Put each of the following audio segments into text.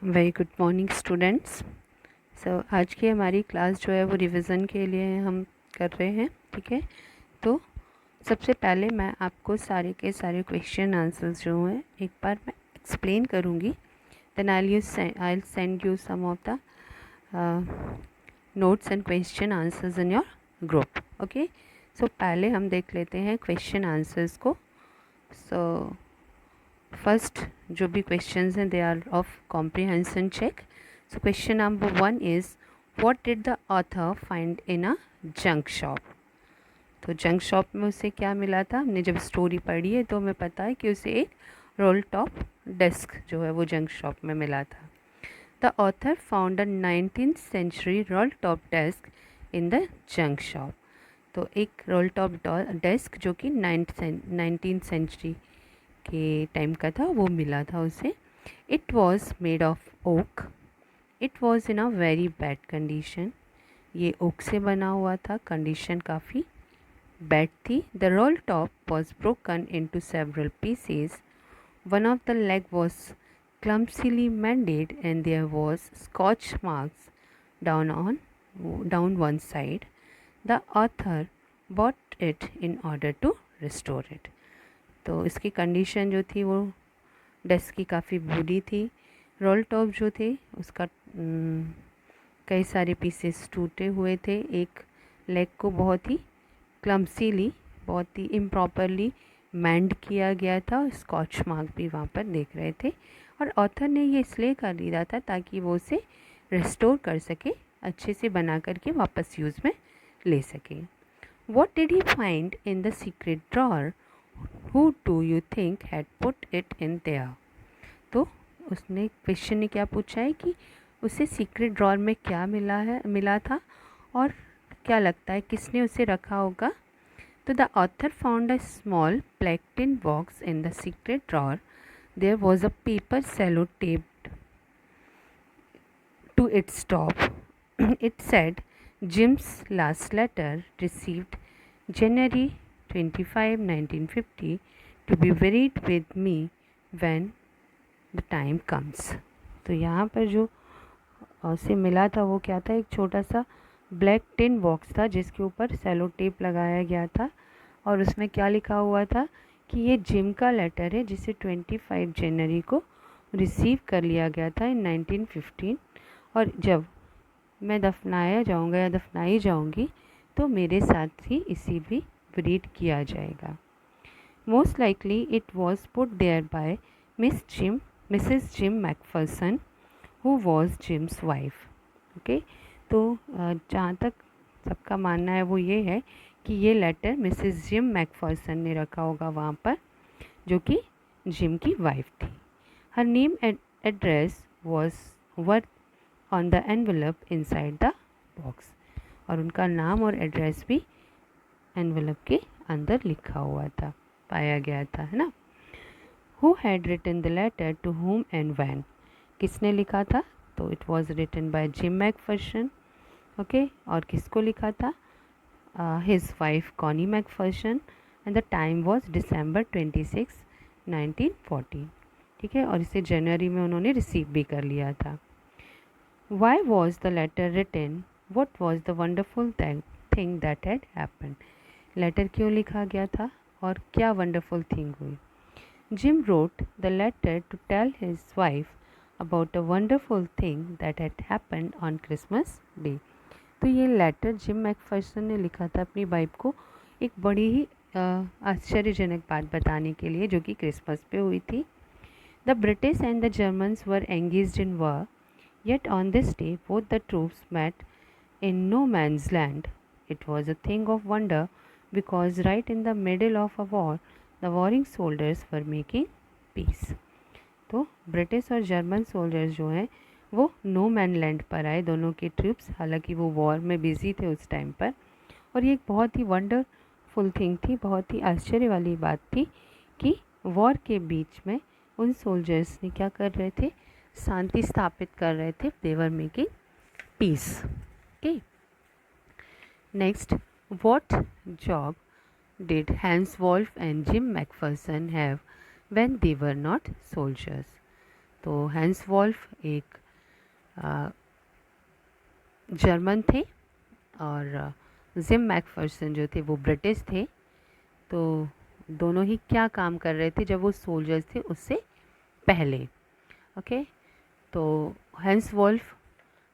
Very good morning students. आज की हमारी क्लास जो है वो रिवीजन के लिए हम कर रहे हैं। ठीक है, तो सबसे पहले मैं आपको सारे के सारे क्वेश्चन आंसर्स जो हैं एक बार मैं एक्सप्लेन करूँगी। Then I send you some of the notes and question answers in your group. Okay, so पहले हम देख लेते हैं क्वेश्चन आंसर्स को। सो फर्स्ट जो भी क्वेश्चंस हैं they are of comprehension check. So question number 1 is what did the author find in a junk shop. तो जंक शॉप में उसे क्या मिला था? हमने जब स्टोरी पढ़ी है तो हमें पता है कि उसे एक रोल टॉप डेस्क जो है वो जंक शॉप में मिला था। The author found a 19th century roll top desk in the junk shop. तो एक रोल टॉप डेस्क जो कि 19th सेंचुरी के टाइम का था वो मिला था उसे। It was made of oak. It was in a very bad condition. ये ओक से बना हुआ था, कंडीशन काफ़ी बैड थी। The role top was broken into several pieces. One of the leg was clumsily mended and there was scotch marks down one side. The author bought it in order to restore it. तो इसकी condition जो थी वो desk की काफ़ी बुरी थी। Role top जो थे उसका कई सारे पीसेस टूटे हुए थे। एक लेग को बहुत ही क्लम्सीली, बहुत ही इम्प्रॉपरली मैंड किया गया था। स्कॉच मार्क भी वहाँ पर देख रहे थे और ऑथर ने ये इसलिए कर लिया था ताकि वो उसे रिस्टोर कर सके, अच्छे से बना करके वापस यूज़ में ले सके। What did he find in the secret drawer? Who do you think had put it in there? तो उसने क्वेश्चन ने क्या पूछा है कि उसे सीक्रेट ड्रॉर में क्या मिला था और क्या लगता है किसने उसे रखा होगा। तो the author found a small black tin box in the secret drawer. There was a paper sellotaped to its top. It said, Jim's last letter received January 25, 1950 to be buried with me when the time comes. तो यहाँ पर जो उसे मिला था वो क्या था? एक छोटा सा ब्लैक टिन बॉक्स था जिसके ऊपर सेलो टेप लगाया गया था और उसमें क्या लिखा हुआ था कि ये जिम का लेटर है जिसे 25 जनवरी को रिसीव कर लिया गया था इन 1915 और जब मैं दफनाया जाऊंगा या दफनाई जाऊंगी तो मेरे साथ ही इसी भी ब्रीड किया जाएगा। Most likely it was put there by Mrs Jim McPherson who was Jim's wife. Okay, तो जहाँ तक सबका मानना है वो ये है कि ये लेटर मिसेस जिम मैकफर्सन ने रखा होगा वहाँ पर, जो कि जिम की वाइफ थी। Her name address was worth on the envelope inside the box. और उनका नाम और एड्रेस भी एनवलप के अंदर लिखा हुआ था, पाया गया था, है ना। Who had written the letter to whom and when? किसने लिखा था? तो it was written by Jim McPherson. Okay, और किसको लिखा था? His wife Connie McPherson and the time was December 26, 1940। ठीक है, और इसे जनवरी में उन्होंने रिसीव भी कर लिया था। Why was the letter written? What was the wonderful thing that had happened? लेटर क्यों लिखा गया था और क्या वंडरफुल थिंग हुई? Jim wrote the letter to tell his wife about a wonderful thing that had happened on Christmas Day. तो ये लेटर जिम मैकफर्सन ने लिखा था अपनी वाइफ को एक बड़ी ही आश्चर्यजनक बात बताने के लिए जो कि क्रिसमस पे हुई थी। The British and the Germans were engaged in war. Yet on this day both the troops met in no man's land. It was a thing of wonder because right in the middle of a war the warring soldiers were making peace. तो British और German soldiers जो हैं वो no man land पर आए, दोनों के troops, हालांकि वो वॉर में बिजी थे उस टाइम पर। और ये एक बहुत ही वंडरफुल थिंग थी, बहुत ही आश्चर्य वाली बात थी कि वॉर के बीच में उन सोल्जर्स ने क्या कर रहे थे? शांति स्थापित कर रहे थे। They were making peace. Okay, next, what job did Hans Wolf and Jim McPherson have when they were not soldiers? तो हैंस वॉल्फ एक जर्मन थे और जिम मैकफर्सन जो थे वो ब्रिटिश थे। तो दोनों ही क्या काम कर रहे थे जब वो सोल्जर्स थे उससे पहले। ओके, तो हैंस वॉल्फ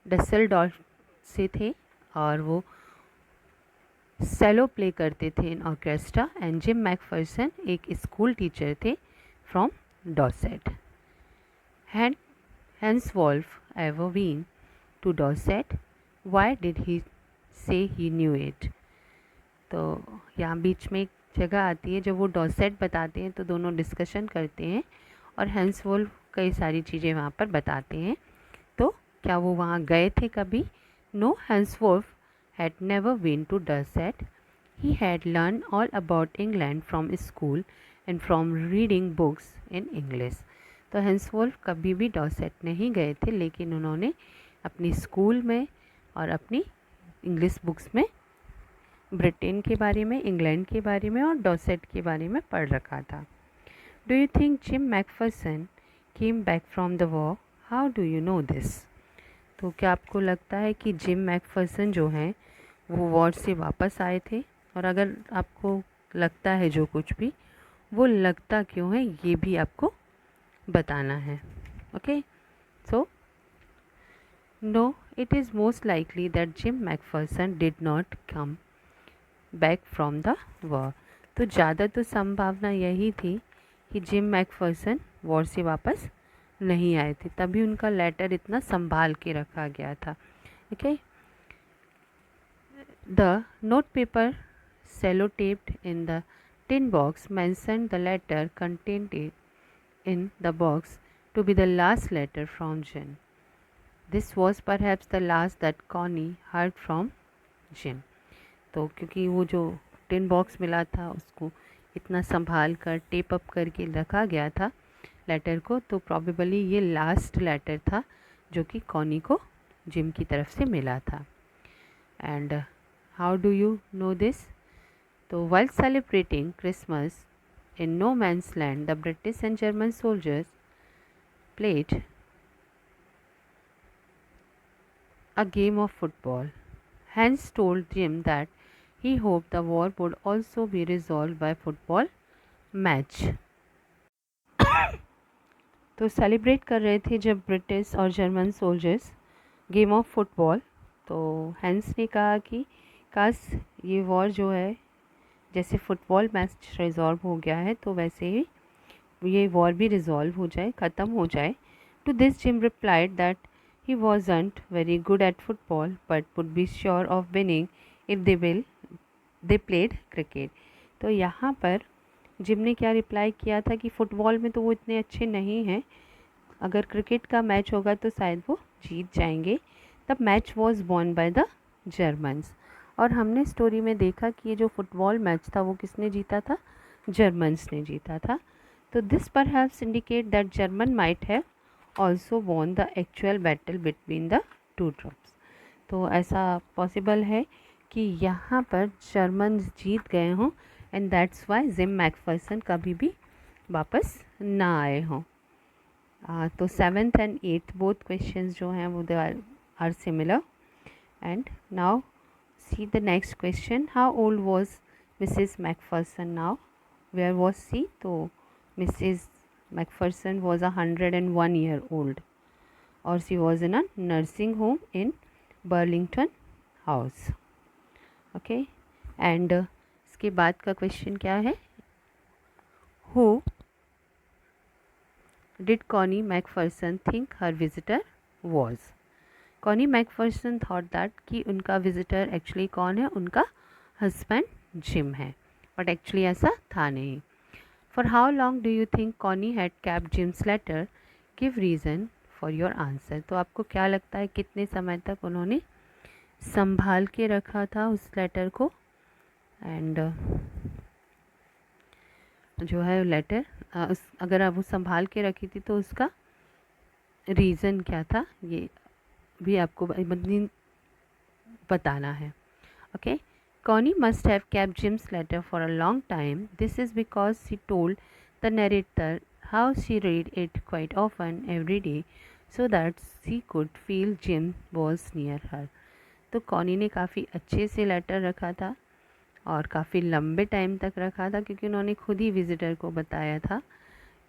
डसेल्डॉर्फ से थे और वो सेलो प्ले करते थे in orchestra. And Jim McPherson एक स्कूल टीचर थे from Dorset. Hans Wolf ever been to Dorset, why did he say he knew it. तो यहाँ बीच में एक जगह आती है जब वो डॉसेट बताते हैं तो दोनों डिस्कशन करते हैं और हैंस वॉल्फ कई सारी चीज़ें वहाँ पर बताते हैं। तो क्या वो वहाँ गए थे कभी? No, Hans Wolf had never been to Dorset. He had learned all about England from school and from reading books in English. तो हैंसवॉल्फ कभी भी डॉसेट नहीं गए थे, लेकिन उन्होंने अपनी स्कूल में और अपनी इंग्लिश बुक्स में ब्रिटेन के बारे में, इंग्लैंड के बारे में और डॉसेट के बारे में पढ़ रखा था। Do you think gym Macpherson came back from the war? How do you know this? तो क्या आपको लगता है कि जिम मैकफर्सन जो हैं वो वॉर से वापस आए थे? और अगर आपको लगता है जो कुछ भी, वो लगता क्यों है ये भी आपको बताना है। Okay, so no, it is most likely that Jim McPherson did not come back from the war. तो ज़्यादा तो संभावना यही थी कि जिम मैकफर्सन वॉर से वापस नहीं आए थे, तभी उनका लेटर इतना संभाल के रखा गया था। Okay, the note paper sellotaped in the tin box mentioned the letter contained in the box to be the last letter from Jim. This was perhaps the last that Connie heard from Jim. तो क्योंकि वो जो tin box मिला था उसको इतना संभाल कर टेप अप करके रखा गया था लेटर को, तो प्रॉबेबली ये लास्ट लेटर था जो कि कॉनी को जिम की तरफ से मिला था। And how do you know this? तो while celebrating Christmas in no man's land, the British and German soldiers played a game of football. Hans told Jim that he hoped the war would also be resolved by football match. तो celebrate कर रहे थे जब British और German soldiers game of football. तो hence ने कहा कि काश ये वॉर जो है जैसे फ़ुटबॉल मैच रिजॉल्व हो गया है तो वैसे ही ये वॉर भी रिजॉल्व हो जाए, ख़त्म हो जाए। To this Jim replied that he wasn't very good at football but would be sure of winning if they played cricket. तो यहाँ पर जिम ने क्या रिप्लाई किया था कि फ़ुटबॉल में तो वो इतने अच्छे नहीं हैं, अगर क्रिकेट का मैच होगा तो शायद वो जीत जाएंगे। The match was won by the Germans. और हमने स्टोरी में देखा कि ये जो फुटबॉल मैच था वो किसने जीता था? जर्मन्स ने जीता था। तो this perhaps indicate that German might have also won the actual battle between the two troops. तो ऐसा पॉसिबल है कि यहाँ पर जर्मन्स जीत गए हों and that's Y gym Macpherson कभी भी वापस ना आए हों। तो 7th and 8th both questions जो हैं वो they are similar. And now see the next question. How old was Mrs. Macpherson now? Where was she? So Mrs. Macpherson was 101 year old or she was in a nursing home in Burlington House. Okay, and इसके बाद का question क्या है? Who did Connie Macpherson think her visitor was? Connie McPherson thought that कि उनका visitor actually कौन है? उनका हस्बैंड जिम है, बट एक्चुअली ऐसा था नहीं। For how long do you think Connie had kept Jim's letter? Give reason for your answer. तो आपको क्या लगता है कितने समय तक उन्होंने संभाल के रखा था उस लेटर को? एंड जो है लेटर अगर वो संभाल के रखी थी तो उसका रीज़न क्या था ये भी आपको बताना है। Okay, Connie must have kept Jim's letter for a long time. This is because she told the narrator how she read it quite often every day so that she could feel Jim was near her. तो Connie ने काफ़ी अच्छे से letter रखा था और काफ़ी लंबे टाइम तक रखा था, क्योंकि उन्होंने खुद ही विज़िटर को बताया था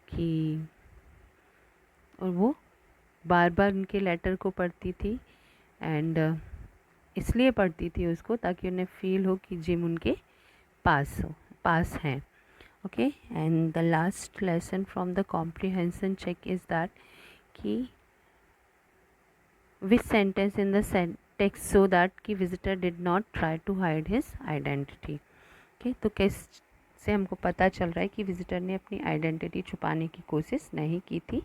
कि, और वो बार बार उनके लेटर को पढ़ती थी एंड इसलिए पढ़ती थी उसको ताकि उन्हें फील हो कि जिम उनके पास हैं. Okay, and the last lesson from the comprehension check is that कि which sentence in the text so that कि visitor did not try to hide his identity. Okay, तो कैसे हमको पता चल रहा है कि विजिटर ने अपनी आइडेंटिटी छुपाने की कोशिश नहीं की थी.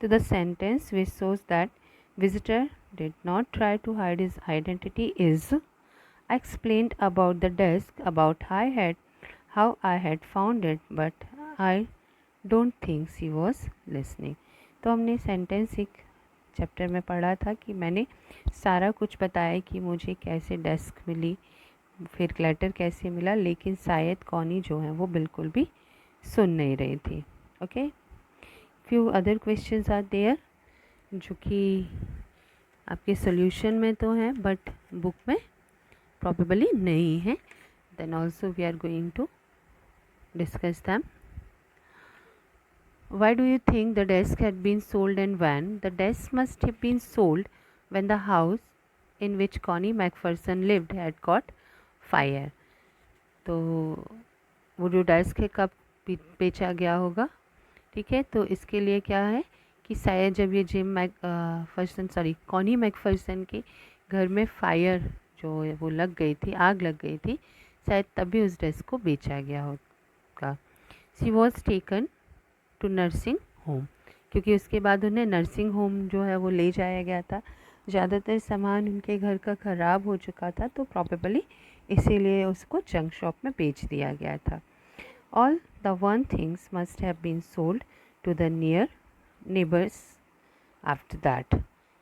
तो the sentence which shows that visitor did not try to hide his identity is, I explained about the desk, about how I had found it, but I don't think she was listening. तो हमने sentence एक chapter में पढ़ा था कि मैंने सारा कुछ बताया कि मुझे कैसे डेस्क मिली, फिर लेटर कैसे मिला, लेकिन शायद कॉनी जो है वो बिल्कुल भी सुन नहीं रही थी. Okay, few other questions are there जो कि आपके सोल्यूशन में तो हैं बट बुक में प्रॉबेबली नहीं है. Then also we are going to discuss them. Why do you think the desk had been sold and when? The desk must have been sold when the house in which Connie Macpherson lived had caught fire. तो वो जो desk है कब बेचा गया होगा. ठीक है, तो इसके लिए क्या है कि शायद जब ये कॉनी मैकफर्सन के घर में फायर जो है वो लग गई थी, आग लग गई थी, शायद तभी उस ड्रेस को बेचा गया होगा. She was taken to nursing home, क्योंकि उसके बाद उन्हें नर्सिंग होम जो है वो ले जाया गया था. ज़्यादातर सामान उनके घर का ख़राब हो चुका था, तो प्रॉबेबली इसीलिए उसको जंक शॉप में बेच दिया गया था. All the one things must have been sold to the neighbours after that.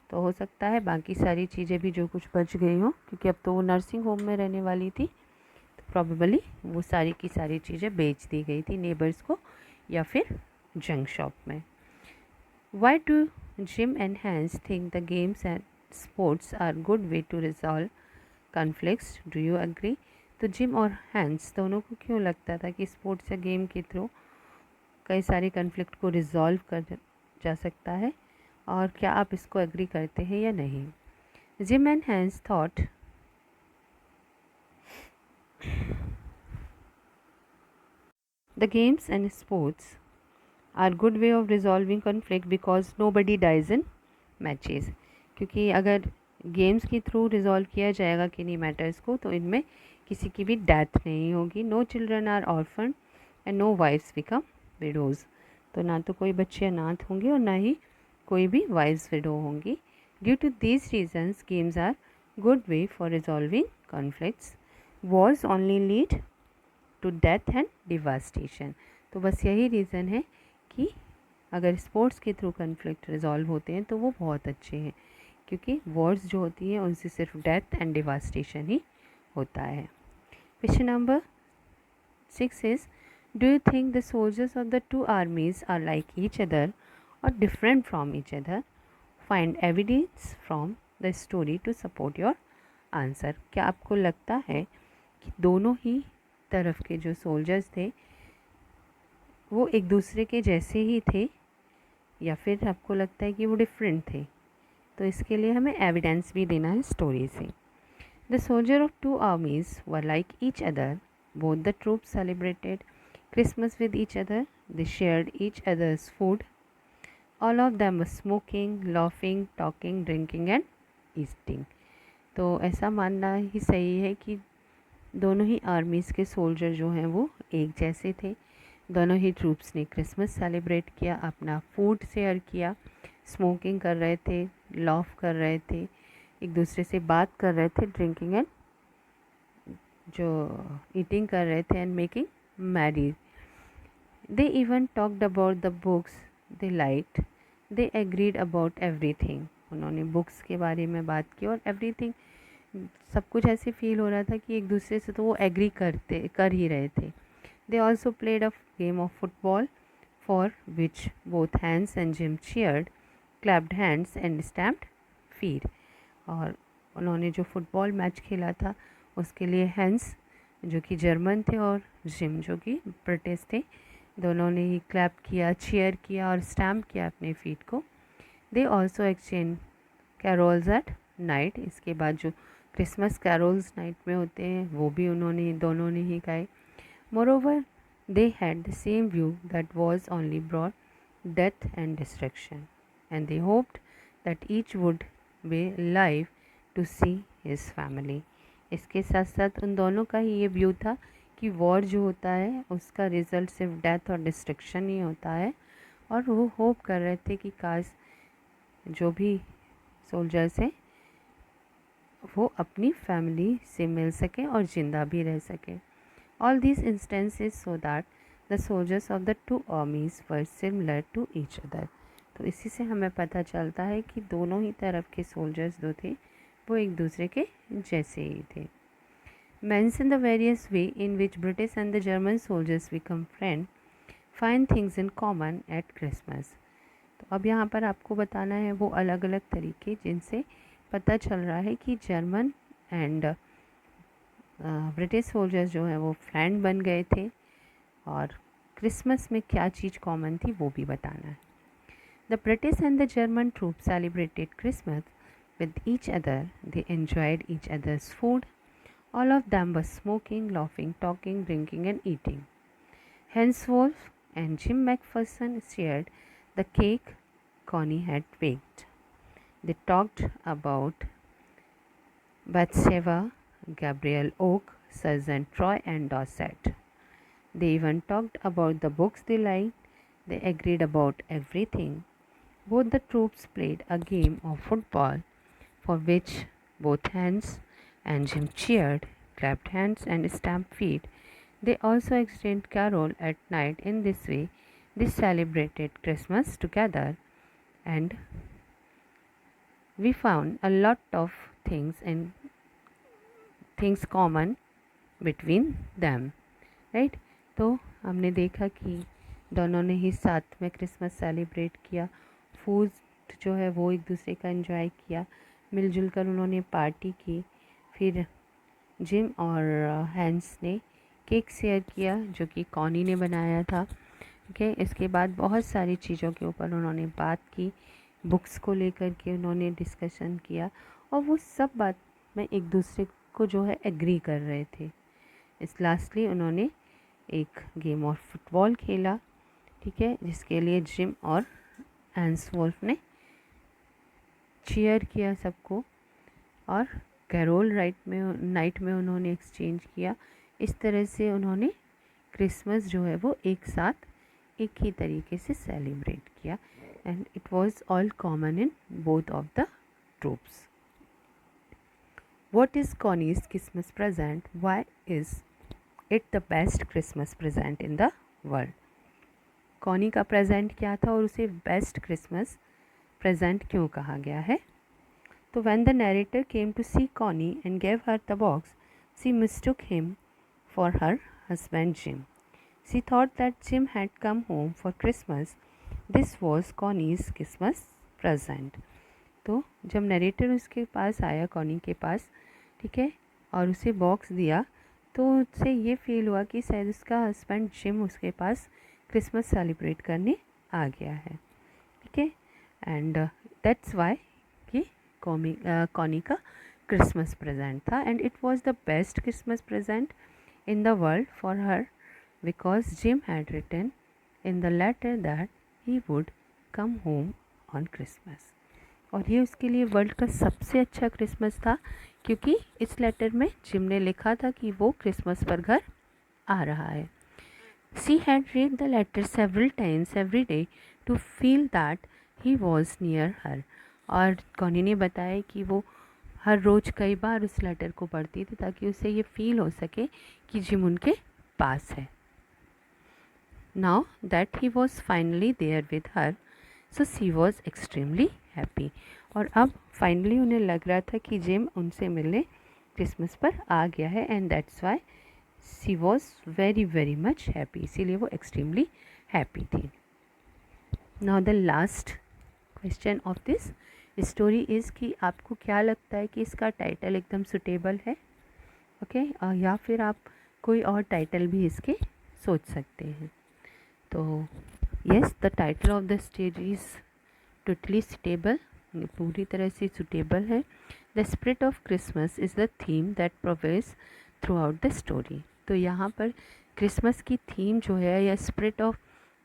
तो हो सकता है बाकी सारी चीज़ें भी जो कुछ बच गई हों, क्योंकि अब तो वो नर्सिंग होम में रहने वाली थी, तो प्रॉबेबली वो सारी की सारी चीज़ें बेच दी गई थी नेबर्स को या फिर जंक शॉप में. Why do Jim and Hans think the games and sports are good way to resolve conflicts. Do you agree. तो जिम और हैंस दोनों को क्यों लगता था कि स्पोर्ट्स या गेम के थ्रू कई सारे कॉन्फ्लिक्ट को रिजॉल्व कर जा सकता है, और क्या आप इसको एग्री करते हैं या नहीं. Jim and Hans thought the games and sports are good way of resolving conflict because nobody dies in matches. क्योंकि अगर गेम्स के थ्रू रिजॉल्व किया जाएगा किन्हीं मैटर्स को, तो इनमें किसी की भी डेथ नहीं होगी. No children are orphan and no wifes become widows. तो ना तो कोई बच्चे अनाथ होंगे और ना ही कोई भी वाइव्स विडो होंगी. Due to these reasons games are good way for resolving conflicts. Wars only lead to death and devastation. तो बस यही रीज़न है कि अगर स्पोर्ट्स के थ्रू कॉन्फ्लिक्ट रिजॉल्व होते हैं तो वो बहुत अच्छे हैं, क्योंकि वॉर्स जो होती हैं उनसे सिर्फ डेथ एंड डिवास्टेशन ही होता है. Question number 6 is, do you think the soldiers of the two armies are like each other or different from each other? Find evidence from the story to support your answer. क्या आपको लगता है कि दोनों ही तरफ के जो सोल्जर्स थे वो एक दूसरे के जैसे ही थे, या फिर आपको लगता है कि वो डिफरेंट थे. तो इसके लिए हमें एविडेंस भी देना है स्टोरी से. The soldier of to आर्मीज were like each other. Both the troops celebrated Christmas with each other. They shared each other's food. All of them were smoking, laughing, talking, drinking and eating. तो ऐसा मानना ही सही है कि दोनों ही armies के soldier जो हैं वो एक जैसे थे. दोनों ही ट्रूप्स ने क्रिसमस सेलिब्रेट किया, अपना फूड शेयर किया, स्मोकिंग कर रहे थे, लॉफ कर रहे थे, एक दूसरे से बात कर रहे थे, ड्रिंकिंग एंड जो ईटिंग कर रहे थे, and making merry. They even talked about the books they liked. They agreed about everything. उन्होंने बुक्स के बारे में बात की और एवरीथिंग, सब कुछ ऐसे फील हो रहा था कि एक दूसरे से तो वो एग्री कर ही रहे थे. They also played a game of football. for which both Hans and Jim cheered, clapped hands and stamped feet. और उन्होंने जो फुटबॉल मैच खेला था उसके लिए हैंस जो कि जर्मन थे और जिम जो कि ब्रिटिश थे, दोनों ने ही क्लैप किया, चीयर किया और स्टैम्प किया अपने फीट को. They also exchange carols at night. इसके बाद जो क्रिसमस कैरोल्स नाइट में होते हैं वो भी उन्होंने दोनों ने ही गाए. Moreover they had the same view that was only brought death and destruction, and they hoped that each would be alive to see his family. इसके साथ साथ उन दोनों का ही ये व्यू था कि वॉर जो होता है उसका रिज़ल्ट सिर्फ डेथ और डिस्ट्रक्शन ही होता है, और वो होप कर रहे थे कि काश जो भी सोल्जर्स हैं वो अपनी फैमिली से मिल सकें और ज़िंदा भी रह सकें. All these instances so that the soldiers of the two armies were similar to each other. तो इसी से हमें पता चलता है कि दोनों ही तरफ के सोल्जर्स जो थे वो एक दूसरे के जैसे ही थे. Mention the various way in which British and the German soldiers become friends, find things in common at Christmas. तो अब यहाँ पर आपको बताना है वो अलग अलग तरीके जिनसे पता चल रहा है कि जर्मन एंड ब्रिटिश सोल्जर्स जो हैं वो फ्रेंड बन गए थे, और क्रिसमस में क्या चीज़ कॉमन थी वो भी बताना है. The British and the German troop celebrated Christmas with each other. They enjoyed each other's food. All of them were smoking, laughing, talking, drinking and eating. Henswolf and Jim McPherson shared the cake Connie had baked. They talked about Bathsheba, Gabriel Oak, Sergeant Troy and Dorset. They even talked about the books they liked. They agreed about everything. Both the troops played a game of football for which both Hans and Jim cheered, clapped hands and stamped feet. They also exchanged carol at night. In this way, they celebrated Christmas together, and we found a lot of things common between them, right? तो हमने देखा कि दोनों ने ही साथ में Christmas celebrate किया, food जो है वो एक दूसरे का एंजॉय किया, मिलजुल कर उन्होंने पार्टी की. फिर जिम और हैंस ने केक शेयर किया जो कि कॉनी ने बनाया था. ओके, इसके बाद बहुत सारी चीज़ों के ऊपर उन्होंने बात की, बुक्स को लेकर के उन्होंने डिस्कशन किया, और वो सब बात में एक दूसरे को जो है एग्री कर रहे थे. इस लास्टली उन्होंने एक गेम ऑफ फुटबॉल खेला, ठीक है, जिसके लिए जिम और हैंस वोल्फ ने चीयर किया सबको, और कैरोल नाइट में उन्होंने एक्सचेंज किया. इस तरह से उन्होंने क्रिसमस जो है वो एक साथ एक ही तरीके से सेलिब्रेट किया, and it was all common in both of the troops. What is Connie's Christmas present? Why is it the best Christmas present in the world? Connie का प्रेजेंट क्या था और उसे बेस्ट क्रिसमस प्रेजेंट क्यों कहा गया है? तो when the narrator came to see Connie and gave her the box, she mistook him for her husband Jim. She thought that Jim had come home for Christmas. This was Connie's Christmas present. तो जब narrator उसके पास आया, Connie के पास, ठीक है, और उसे box दिया, तो उससे ये फील हुआ कि शायद उसका हस्बैंड जिम उसके पास क्रिसमस सेलिब्रेट करने आ गया है, ठीक है, एंड दैट्स वाई कि कॉनी का क्रिसमस प्रेजेंट था, and it was the best Christmas present in the world for her because Jim had written in the letter that he would come home on Christmas. और ये उसके लिए world का सबसे अच्छा क्रिसमस था, क्योंकि इस लेटर में जिम ने लिखा था कि वो क्रिसमस पर घर आ रहा है. She had read the letter several times every day to feel that he was near her. और कॉनी ने बताया कि वो हर रोज़ कई बार उस लेटर को पढ़ती थी ताकि उसे ये फील हो सके कि जिम उनके पास है. Now that he was finally there with her, so she was extremely happy. और अब फाइनली उन्हें लग रहा था कि जिम उनसे मिलने क्रिसमस पर आ गया है, and that's why she was very very much happy. इसीलिए वो एक्सट्रीमली हैप्पी थी. Now the last question of this story is कि आपको क्या लगता है कि इसका टाइटल एकदम सुटेबल है? ओके या फिर आप कोई और टाइटल भी इसके सोच सकते हैं। तो yes, the title of the story is totally suitable, पूरी तरह से सुटेबल है। The spirit of Christmas is the theme that prowess through out the story. तो यहाँ पर क्रिसमस की थीम जो है या स्पिरिट ऑफ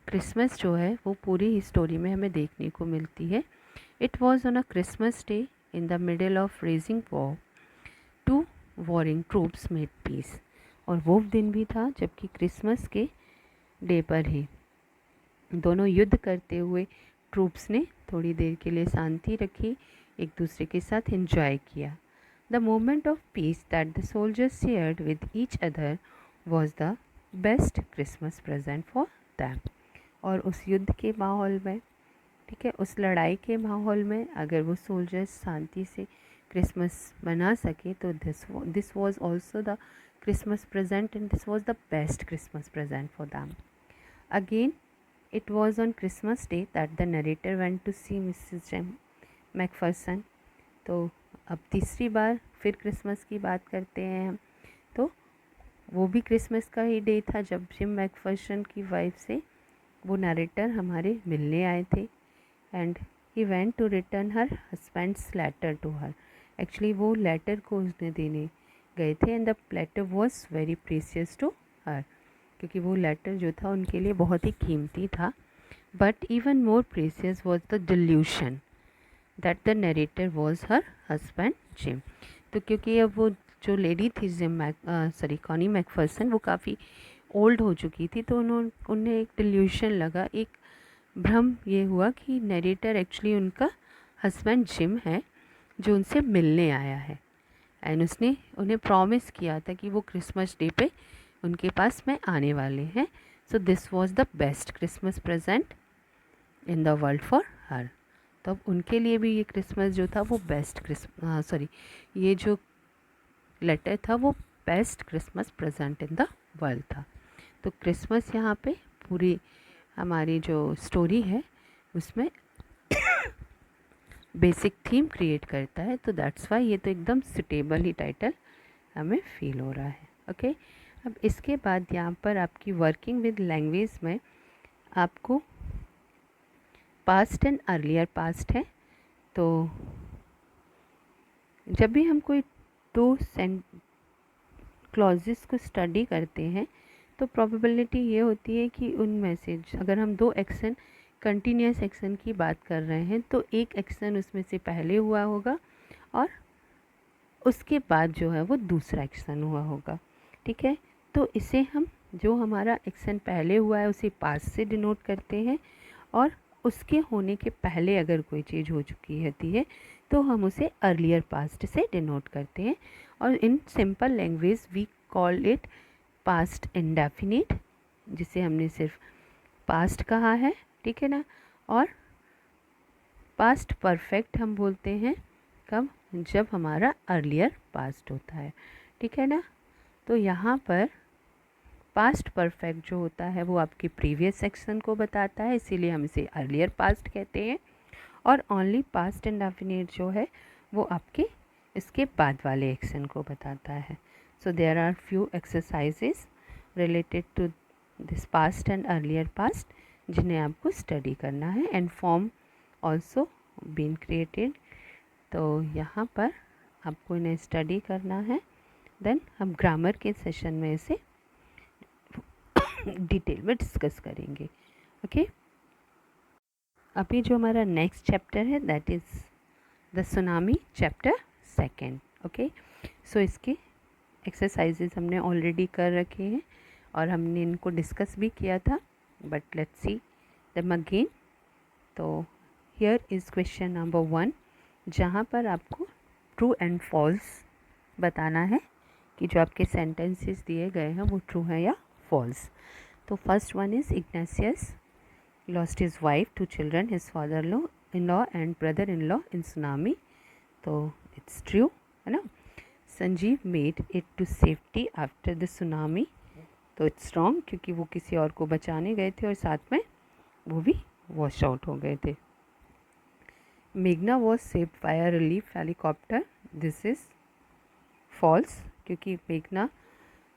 क्रिसमस जो है वो पूरी स्टोरी में हमें देखने को मिलती है। It was on a Christmas day in the middle of raging war, two warring troops made peace. और वो दिन भी था जबकि क्रिसमस के डे पर ही दोनों युद्ध करते हुए ट्रूप्स ने थोड़ी देर के लिए शांति रखी, एक दूसरे के साथ एंजॉय किया। The moment of peace that the soldiers shared with each other was the best Christmas present for them. और उस युद्ध के माहौल में, ठीक है, उस लड़ाई के माहौल में अगर वो सोल्जर्स शांति से क्रिसमस मना सके तो this was also the Christmas present and this was the best Christmas present for them. Again it was on Christmas Day that the narrator went to see Mrs. Macpherson. तो अब तीसरी बार फिर Christmas की बात करते हैं हम। तो वो भी क्रिसमस का ही डे था जब जिम मैकफर्सन की वाइफ से वो नरेटर हमारे मिलने आए थे। And he went to return her husband's letter to her. Actually वो लेटर को उसने देने गए थे and the letter was very precious to her, क्योंकि वो लेटर जो था उनके लिए बहुत ही कीमती था। But even more precious was the delusion that the narrator was her husband Jim. तो क्योंकि अब वो जो लेडी थी कॉनी मैकफर्सन, वो काफ़ी ओल्ड हो चुकी थी, तो उन्हें एक डिल्यूशन लगा, एक भ्रम ये हुआ कि नरेटर एक्चुअली उनका हस्बैंड जिम है जो उनसे मिलने आया है। एंड उसने उन्हें प्रॉमिस किया था कि वो क्रिसमस डे पे उनके पास में आने वाले हैं। So this was the best Christmas present in the world for हर। तो अब उनके लिए भी ये क्रिसमस जो था वो ये जो लेटर था वो best Christmas present in the world था। तो क्रिसमस यहाँ पे पूरी हमारी जो स्टोरी है उसमें बेसिक थीम क्रिएट करता है। तो दैट्स वाई ये तो एकदम सुटेबल ही टाइटल हमें फील हो रहा है। ओके अब इसके बाद यहाँ पर आपकी वर्किंग विद लैंग्वेज में आपको पास्ट एंड अर्लियर पास्ट है। तो जब भी हम कोई दो क्लॉजेस को स्टडी करते हैं तो प्रोबेबिलिटी ये होती है कि उनमें से अगर हम दो एक्शन कंटिन्यूस एक्शन की बात कर रहे हैं तो एक एक्शन उसमें से पहले हुआ होगा और उसके बाद जो है वो दूसरा एक्शन हुआ होगा। ठीक है, तो इसे हम जो हमारा एक्शन पहले हुआ है उसे पास्ट से डिनोट करते हैं और उसके होने के पहले अगर कोई चीज़ हो चुकी होती है तो हम उसे अर्लियर पास्ट से डिनोट करते हैं। और in simple language we call it past indefinite, जिसे हमने सिर्फ पास्ट कहा है, ठीक है ना। और पास्ट परफेक्ट हम बोलते हैं कब, जब हमारा अर्लियर पास्ट होता है, ठीक है ना। तो यहाँ पर पास्ट परफेक्ट जो होता है वो आपके प्रीवियस सेक्शन को बताता है, इसीलिए हम इसे अर्लियर पास्ट कहते हैं। और ओनली पास्ट इंडेफिनिट जो है वो आपके इसके बाद वाले एक्शन को बताता है। So there are few exercises related to this past and earlier past जिन्हें आपको स्टडी करना है and form also been created. तो यहाँ पर आपको इन्हें स्टडी करना है, देन हम ग्रामर के सेशन में इसे डिटेल में डिस्कस करेंगे। ओके अभी जो हमारा नेक्स्ट चैप्टर है that is the tsunami chapter second. Okay so इसके एक्सरसाइजेज हमने ऑलरेडी कर रखे हैं और हमने इनको डिस्कस भी किया था, but let's see them again. तो हियर इज़ क्वेश्चन नंबर 1 जहाँ पर आपको ट्रू एंड फॉल्स बताना है कि जो आपके सेंटेंसेस दिए गए हैं वो ट्रू है या फॉल्स। तो first one is इग्नाशियस lost his wife, 2 children, his father-in-law and brother-in-law in tsunami. तो it's true है ना। Sanjeev made it to safety after the tsunami. तो it's wrong क्योंकि वो किसी और को बचाने गए थे और साथ में वो भी वॉश आउट हो गए थे। मेघना was saved by a relief helicopter. This is false, क्योंकि मेघना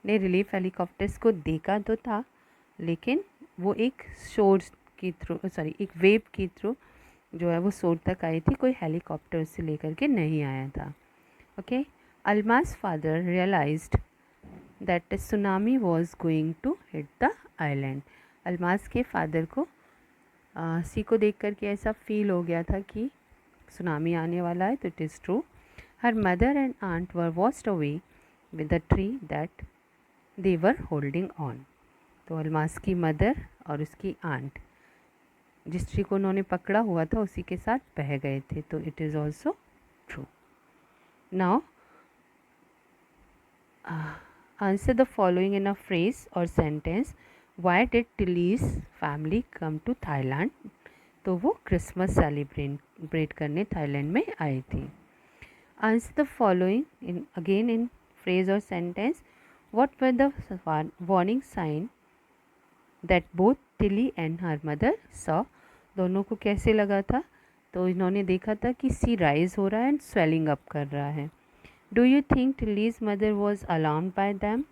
ने रिलीफ हेलीकॉप्टर्स को देखा तो था, लेकिन वो एक शोर की थ्रू एक वेव के थ्रू जो है वो शोर तक आई थी, कोई हेलीकॉप्टर से लेकर के नहीं आया था। Okay, Almas father realized that a tsunami was going to hit the island। Almas के फादर को सी को देख कर के ऐसा फील हो गया था कि सुनामी आने वाला है, तो it is true. Her mother and aunt were washed away with the tree that they were holding on. तो अल्मास की मदर और उसकी आंट जिस ट्री को उन्होंने पकड़ा हुआ था उसी के साथ बह गए थे, तो it is also true. Now answer the following in a phrase or sentence। Why did Tilly's family come to Thailand? तो वो क्रिसमस सेलिब्रेट करने थाईलैंड में आई थी। Answer the following in phrase or sentence। What were the warning sign that both Tilly and her mother saw? दोनों को कैसे लगा था? तो इन्होंने देखा था कि सी राइज हो रहा है एंड स्वेलिंग अप कर रहा है। Do you think Tilly's mother was alarmed by them?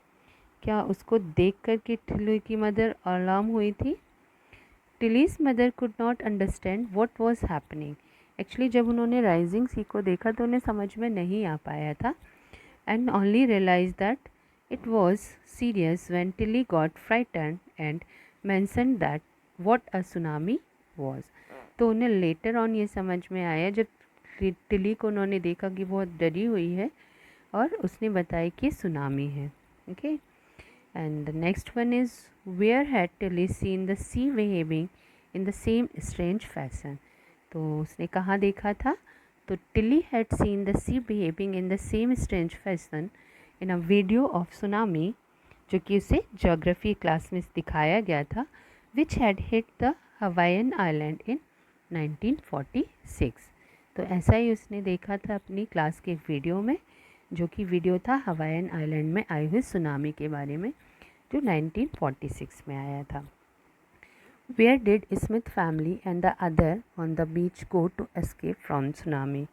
क्या उसको देख कर के टिली की मदर अलार्म हुई थी? Tilly's mother could not understand what was happening. Actually जब उन्होंने राइजिंग सी को देखा तो उन्हें समझ में नहीं आ पाया था, and only realize that it was serious when Tilly got frighten and mention that what a tsunami was. तो उन्हें लेटर ऑन ये समझ में आया जब टिली को उन्होंने देखा कि बहुत डरी हुई है, और उसने बताया कि सुनामी है। Okay, and the next one is where had Tilly seen the sea behaving in the same strange fashion. तो उसने कहाँ देखा था? तो Tilly had seen the sea behaving in the same strange fashion in a video of tsunami, जो कि उसे geography class में दिखाया गया था, which had hit the Hawaiian island इन 1946। तो ऐसा ही उसने देखा था अपनी क्लास के वीडियो में, जो कि वीडियो था हवाईयन आइलैंड में आई हुई सुनामी के बारे में, जो 1946 में आया था। Where did Smith family and the other on the beach go to escape from tsunami.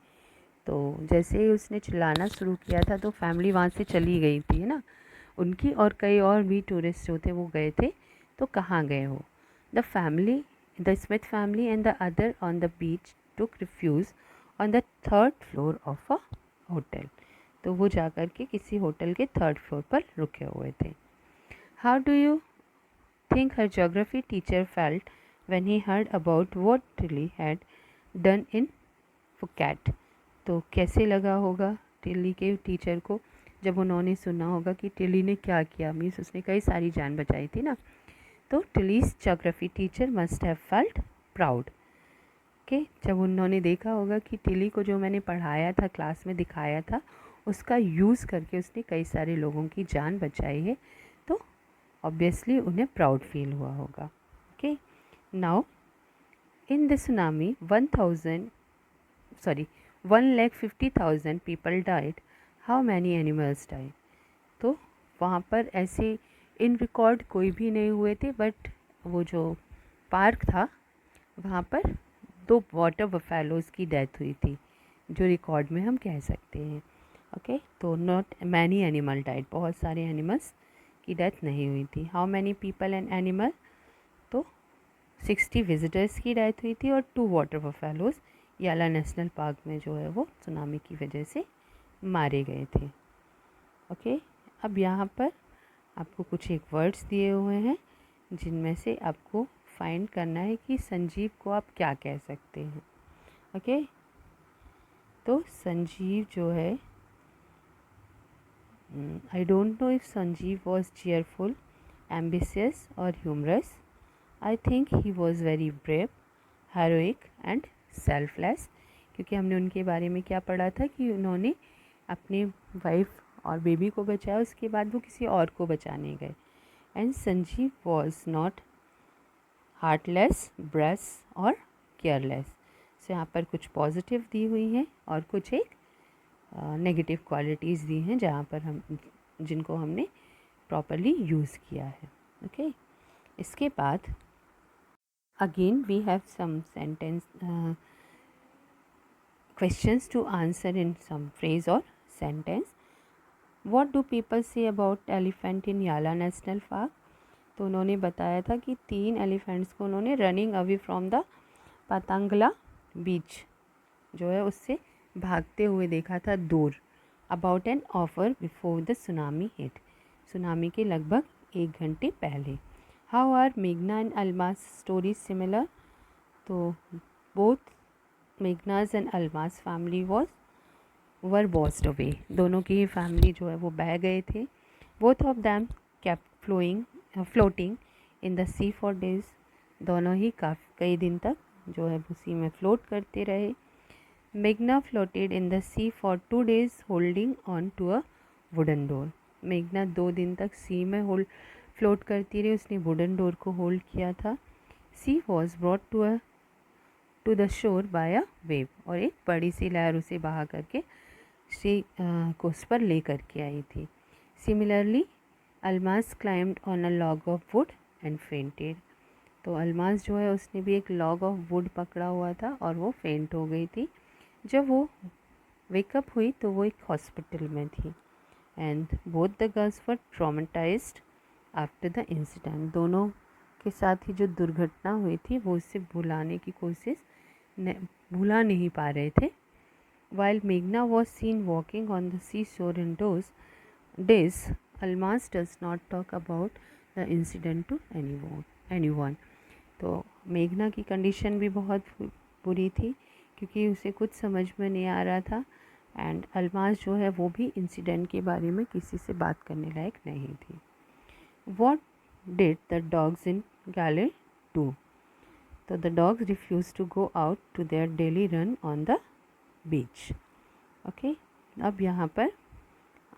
तो जैसे ही उसने चिल्लाना शुरू किया था तो फैमिली वहाँ से चली गई थी, है ना, उनकी और कई और भी टूरिस्ट जो थे वो गए थे। तो कहाँ गए हो? The Smith family and the other on the beach took refuse on the third floor of a hotel. तो वो जा कर के किसी होटल के थर्ड फ्लोर पर रुके हुए थे। How do you think her geography teacher felt when he heard about what Tilly had done in Phuket. तो कैसे लगा होगा टिली के टीचर को जब उन्होंने सुना होगा कि टिली ने क्या किया, मीन्स उसने कई सारी जान बचाई थी ना। तो Tilly's geography teacher must have felt proud. Okay, जब उन्होंने देखा होगा कि टिली को जो मैंने पढ़ाया था, क्लास में दिखाया था, उसका यूज़ करके उसने कई सारे लोगों की जान बचाई है, तो ऑब्वियसली उन्हें प्राउड फील हुआ होगा। Okay, now in the tsunami 1,50,000 people died, how many animals died. तो वहाँ पर ऐसे इन रिकॉर्ड कोई भी नहीं हुए थे, बट वो जो पार्क था वहाँ पर 2 वाटर बफेलोज़ की डेथ हुई थी, जो रिकॉर्ड में हम कह सकते हैं। ओके, तो नॉट मैनी एनिमल डाइड, बहुत सारे एनिमल्स की डेथ नहीं हुई थी। How many people and animal, तो 60 विजिटर्स की डेथ हुई थी और 2 वाटर बफेलोज़ याला नेशनल पार्क में जो है वो सुनामी की वजह से मारे गए थे। ओके, अब यहाँ पर आपको कुछ एक वर्ड्स दिए हुए हैं जिनमें से आपको फाइंड करना है कि संजीव को आप क्या कह सकते हैं। ओके, तो संजीव जो है, I don't know if Sanjeev was cheerful, ambitious or humorous. I think he was very brave, heroic and selfless। क्योंकि हमने उनके बारे में क्या पढ़ा था कि उन्होंने अपने वाइफ और बेबी को बचाया, उसके बाद वो किसी और को बचाने गए। And Sanjeev was not heartless, brush और केयरलेस। सो यहाँ पर कुछ पॉजिटिव दी हुई हैं और कुछ एक नेगेटिव क्वालिटीज़ दी हैं जहाँ पर जिनको हमने प्रॉपरली यूज़ किया है। ओके, इसके बाद Again, we have some sentence questions to answer in some phrase or sentence. What do people say about elephant in Yala National Park? तो उन्होंने बताया था कि 3 एलिफेंट्स को उन्होंने रनिंग अवे फ्रॉम द पतंगला बीच जो है उससे भागते हुए देखा था दूर. About an hour before the tsunami hit. Tsunami के लगभग 1 घंटे पहले. हाउ आर मेघना एंड अल्मास स्टोरीज सिमिलर? तो both Meghna's and Almas family were washed away. दोनों की ही फैमिली जो है वो बह गए थे. Both of them kept floating in the sea for days. दोनों ही कई दिन तक जो है वो सी में फ्लोट करते रहे. मेघना floated in the sea for 2 days holding on to a wooden door. मेघना 2 दिन तक सी में फ्लोट करती रही. उसने वुडन डोर को होल्ड किया था. She was brought to the shore by a wave. और एक बड़ी सी लहर उसे बहा करके सी को उस पर ले करके आई थी. Similarly Almas climbed on a log of would and fainted. तो अल्मास जो है उसने भी एक लॉग ऑफ वुड पकड़ा हुआ था और वो फेंट हो गई थी. जब वो वेकअप हुई तो वो एक हॉस्पिटल में थी. And both the girls were traumatised after the incident. दोनों के साथ ही जो दुर्घटना हुई थी वो उससे भुलाने की कोशिश भुला नहीं पा रहे थे. While Meghna was seen walking on the seashore in those days, Almas does not talk about the incident to anyone. तो मेघना की कंडीशन भी बहुत बुरी थी क्योंकि उसे कुछ समझ में नहीं आ रहा था. एंड अल्मास जो है वो भी इंसिडेंट के बारे में किसी से बात करने लायक नहीं थी. What did the dogs in Gale do? तो the dogs refused to go out to their daily run on the beach. Okay. अब यहाँ पर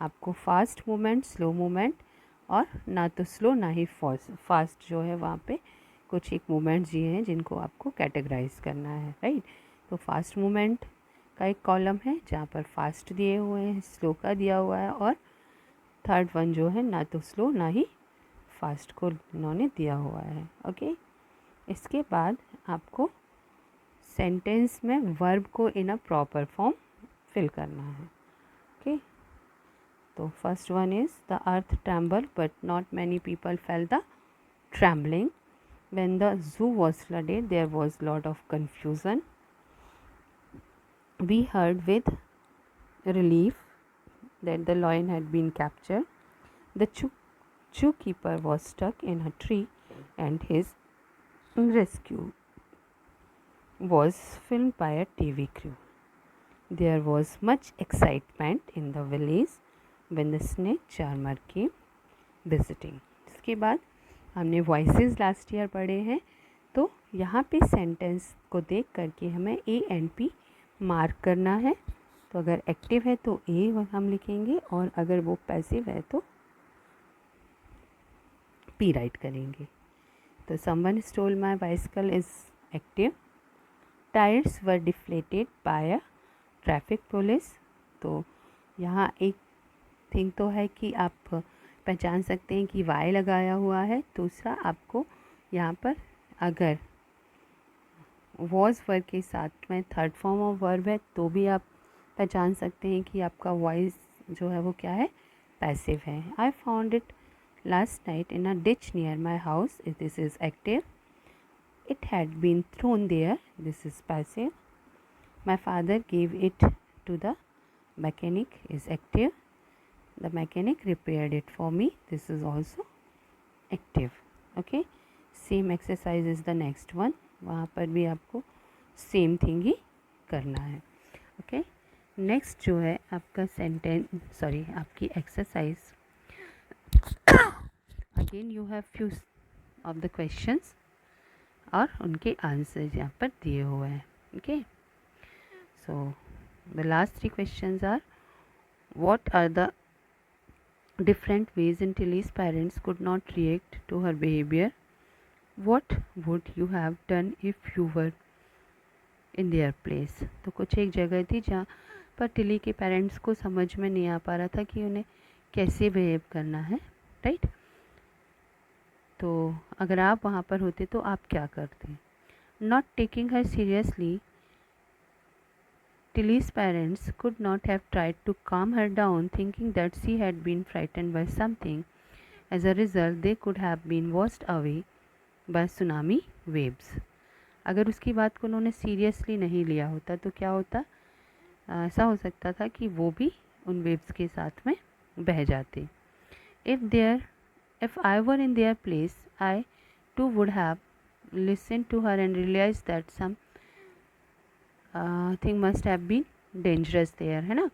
आपको फास्ट मूवमेंट, स्लो मूवमेंट और ना तो स्लो ना ही फास्ट जो है वहाँ पे कुछ एक मूवमेंट्स दिए हैं जिनको आपको कैटेगराइज करना है. राइट. तो फास्ट मूवमेंट का एक कॉलम है जहाँ पर फास्ट दिए हुए हैं, स्लो का दिया हुआ है और थर्ड वन जो है ना तो स्लो ना ही फास्ट को इन्होंने दिया हुआ है. ओके. इसके बाद आपको सेंटेंस में वर्ब को in a proper form fill करना है. ओके. तो first one is the earth tremble but not many people fell the trembling. When the zoo was flooded there was lot of confusion. We heard with relief that the lion had been captured. The zookeeper was stuck in a tree and his rescue was filmed by a TV crew. There was much excitement in the village when the snake charmer came visiting. इसके बाद हमने voices last year पढ़े हैं. तो यहाँ पे sentence को देख करके हमें A&P मार्क करना है. तो अगर एक्टिव है तो A हम लिखेंगे और अगर वो पैसिव है तो P राइट करेंगे. तो someone stole my bicycle is active. Tires were deflated by a traffic police. तो यहाँ एक थिंग तो है कि आप पहचान सकते हैं कि वाई लगाया हुआ है. दूसरा आपको यहाँ पर अगर वॉज वर्ब के साथ में थर्ड फॉर्म ऑफ वर्ब है तो भी आप पहचान सकते हैं कि आपका वॉइस जो है वो क्या है, पैसिव है. I found it last night in a ditch near my house. This is active. It had been thrown there. This is passive. My father gave it to the mechanic is active. The mechanic repaired it for me. This is also active. Okay. Same exercise is the next one. वहाँ पर भी आपको same thing he करना है. Okay. Next जो है आपका आपकी exercise. Again you have few of the questions और उनके आंसर्स यहाँ पर दिए हुए हैं. Okay. So the last 3 questions are what are the different ways in Tilly's parents could not react to her behaviour. What would you have done if you were in their place. तो कुछ एक जगह थी जहाँ पर Tilly के parents को समझ में नहीं आ पा रहा था कि उन्हें कैसे बिहेव करना है. राइट. तो अगर आप वहाँ पर होते तो आप क्या करते. Not taking her seriously, Tilly's parents could not have tried to calm her down, thinking that she had been frightened by something. As a result, they could have been washed away by tsunami waves. अगर उसकी बात को उन्होंने seriously नहीं लिया होता तो क्या होता? ऐसा हो सकता था कि वो भी उन वेव्स के साथ में बह जाते. If I were in their place, I too would have listened to her and realized that some thing must have been dangerous there, है ना.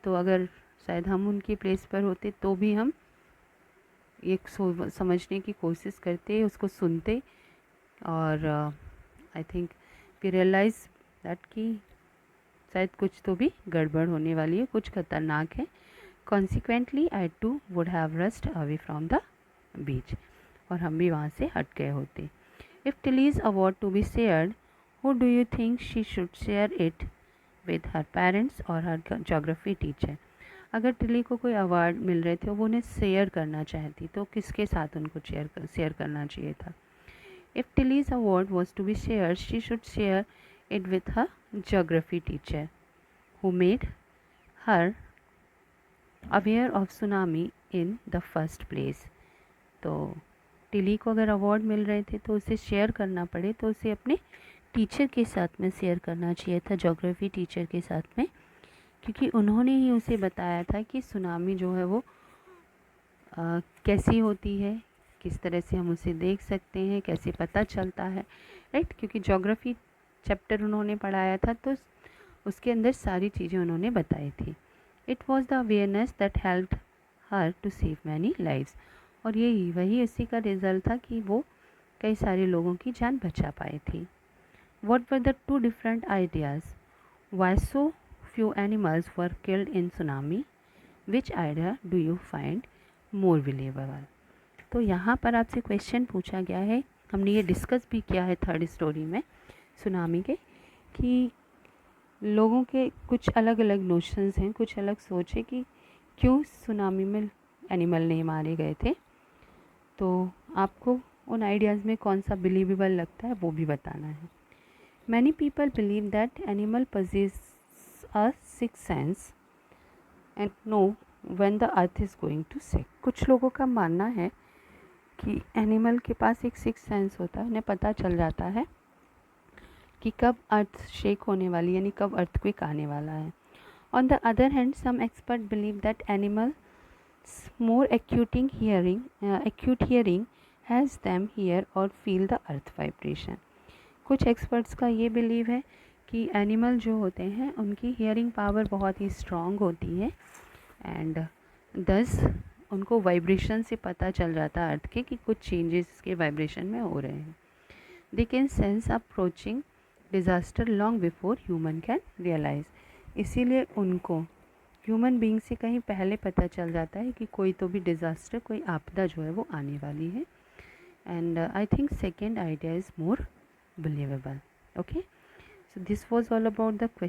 तो अगर शायद हम उनकी प्लेस पर होते तो भी हम ये समझने की कोशिश करते, उसको सुनते और I think we realize that कि शायद कुछ तो भी गड़बड़ होने वाली है, कुछ खतरनाक है. Consequently I too would have rushed away from the beach, और हम भी वहाँ से हट गए होते. If Tilly's award to be shared, who do you think she should share it with her parents और हर जोग्राफी टीचर? अगर टिली को कोई अवार्ड मिल रहे थे वो उन्हें शेयर करना चाहती तो किसके साथ उनको शेयर करना चाहिए था? If Tilly's award was to be share, she should share it with her geography teacher who made her aware of tsunami in the first place. तो टिली को अगर अवार्ड मिल रहे थे तो उसे शेयर करना पड़े तो उसे अपने टीचर के साथ में शेयर करना चाहिए था, जोग्राफी टीचर के साथ में, क्योंकि उन्होंने ही उसे बताया था कि सुनामी जो है वो कैसी होती है, किस तरह से हम उसे देख सकते हैं, कैसे पता चलता है, राइट. क्योंकि जोग्राफी चैप्टर उन्होंने पढ़ाया था तो उसके अंदर सारी चीज़ें उन्होंने बताई थी. It was the awareness that helped her to save many lives. और यही वही उसी का रिज़ल्ट था कि वो कई सारे लोगों की जान बचा पाई थी. What were the two different ideas? Why so few animals were killed in tsunami? Which idea do you find more believable? तो यहाँ पर आपसे क्वेश्चन पूछा गया है, हमने ये डिस्कस भी किया है थर्ड स्टोरी में सुनामी के, कि लोगों के कुछ अलग अलग नोशंस हैं, कुछ अलग सोच है कि क्यों सुनामी में एनिमल नहीं मारे गए थे. तो आपको उन आइडियाज़ में कौन सा बिलीवेबल लगता है वो भी बताना है. Many people believe that animal possess a sixth sense and know when the earth is going to shake. कुछ लोगों का मानना है कि एनिमल के पास एक सिक्स सेंस होता है, उन्हें पता चल जाता है कि कब अर्थ शेक होने वाली, यानी कब अर्थक्वेक आने वाला है. On the other hand, some experts believe that animals more acute hearing has them hear or feel the earth vibration. कुछ एक्सपर्ट्स का ये बिलीव है कि एनिमल जो होते हैं उनकी हियरिंग पावर बहुत ही स्ट्रॉन्ग होती है एंड दस उनको वाइब्रेशन से पता चल जाता है अर्थ के कि कुछ चेंजेस के वाइब्रेशन में हो रहे हैं. They can sense approaching disaster long before human can realize. इसीलिए उनको ह्यूमन बीइंग से कहीं पहले पता चल जाता है कि कोई तो भी डिज़ास्टर, कोई आपदा जो है वो आने वाली है. And I think second idea is more believable. Okay, so this was all about the question.